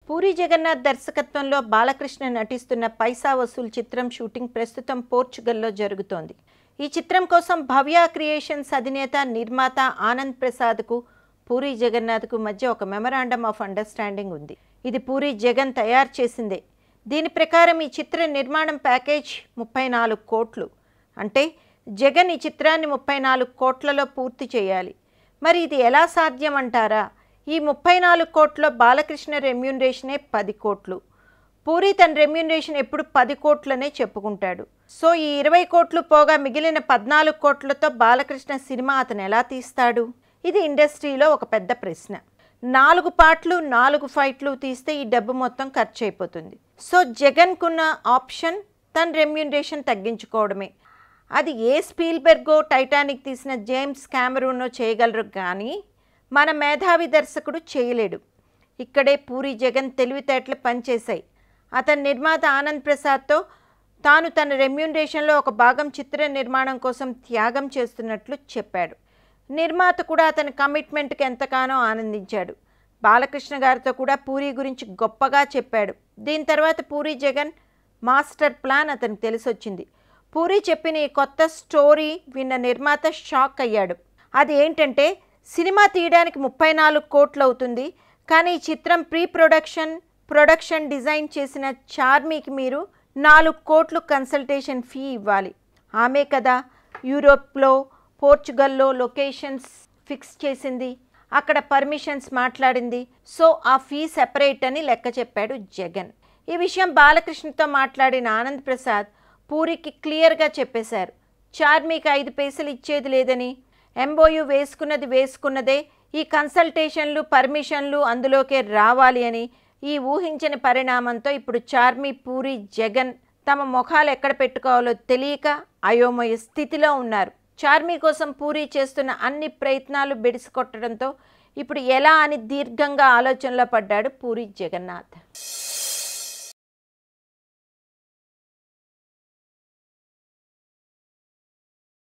పూరి జగన్నాథ్ దర్శకత్వంలో బాలకృష్ణ నటిస్తున్న పైసా వసూల్ చిత్రం షూటింగ్ ప్రస్తుతం పోర్చుగల్లో జరుగుతోంది. ఈ చిత్రం కోసం భవ్య క్రియేషన్స్ అధినేత నిర్మాత ఆనంద్ ప్రసాద్కు పూరి జగన్నాథ్కు మధ్య ఒక మెమరాండమ్ ఆఫ్ అండర్స్టాండింగ్ ఉంది. ఇది పూరి జగన్ తయారు చేసిందే. దీని ప్రకారం ఈ చిత్ర నిర్మాణం ప్యాకేజ్ 34 కోట్లు. అంటే జగన్ ఈ చిత్రాన్ని 34 కోట్లలో పూర్తి చేయాలి. మరి ఇది ఎలా సాధ్యం అంటారా? ఈ 34 కోట్లలో బాలకృష్ణ రెమ్యూనరేషనే 10 కోట్లు. పూరి తన రెమ్యూనరేషన్ ఎప్పుడు 10 కోట్లనే చెప్పుకుంటాడు. సో ఈ 20 కోట్లు పోగా మిగిలిన 14 కోట్లతో బాలకృష్ణ సినిమా అతను ఎలా తీస్తాడు? ఇది ఇండస్ట్రీలో ఒక పెద్ద ప్రశ్న. 4 పాటలు 4 ఫైట్లు తీస్తే ఈ డబ్బు మొత్తం ఖర్చు అయిపోతుంది. సో జగన్కున్న ఆప్షన్ తన రెమ్యూనరేషన్ తగ్గించుకోవడమే. అది ఏ స్పీల్బెర్గో టైటానిక్ తీసిన జేమ్స్ కెమెరూనో చేయగలరు, కానీ మన మేధావి దర్శకుడు చేయలేడు. ఇక్కడే పూరి జగన్ తెలివితేటలు పనిచేశాయి. అతని నిర్మాత ఆనంద్ ప్రసాద్తో తాను తన రెమ్యూనరేషన్లో ఒక భాగం చిత్ర నిర్మాణం కోసం త్యాగం చేస్తున్నట్లు చెప్పాడు. నిర్మాత కూడా అతని కమిట్మెంట్కి ఎంతగానో ఆనందించాడు. బాలకృష్ణ గారితో కూడా పూరి గురించి గొప్పగా చెప్పాడు. దీని తర్వాత పూరి జగన్ మాస్టర్ ప్లాన్ అతనికి తెలిసొచ్చింది. పూరి చెప్పిన ఈ కొత్త స్టోరీ విన్న నిర్మాత షాక్ అయ్యాడు. అది ఏంటంటే, సినిమా తీయడానికి 34 కోట్లు అవుతుంది, కానీ ఈ చిత్రం ప్రొడక్షన్ డిజైన్ చేసిన చార్మీకి మీరు 4 కోట్లు కన్సల్టేషన్ ఫీ ఇవ్వాలి. ఆమె కదా యూరోప్లో పోర్చుగల్లో లొకేషన్స్ ఫిక్స్ చేసింది, అక్కడ పర్మిషన్స్ మాట్లాడింది. సో ఆ ఫీ సెపరేట్ అని లెక్క చెప్పాడు జగన్. ఈ విషయం బాలకృష్ణతో మాట్లాడిన ఆనంద్ ప్రసాద్ పూరికి క్లియర్గా చెప్పేశారు. చార్మీకి 5 పైసలు ఇచ్చేది లేదని, ఎంఓయూ వేసుకున్నదే, ఈ కన్సల్టేషన్లు పర్మిషన్లు అందులోకే రావాలి అని. ఈ ఊహించని పరిణామంతో ఇప్పుడు చార్మీ పూరి జగన్ తమ ముఖాలు ఎక్కడ పెట్టుకోవాలో తెలియక అయోమయ స్థితిలో ఉన్నారు. చార్మీ కోసం పూరి చేస్తున్న అన్ని ప్రయత్నాలు బెడిసికొట్టడంతో ఇప్పుడు ఎలా అని దీర్ఘంగా ఆలోచనలో పడ్డాడు పూరి జగన్నాథ్.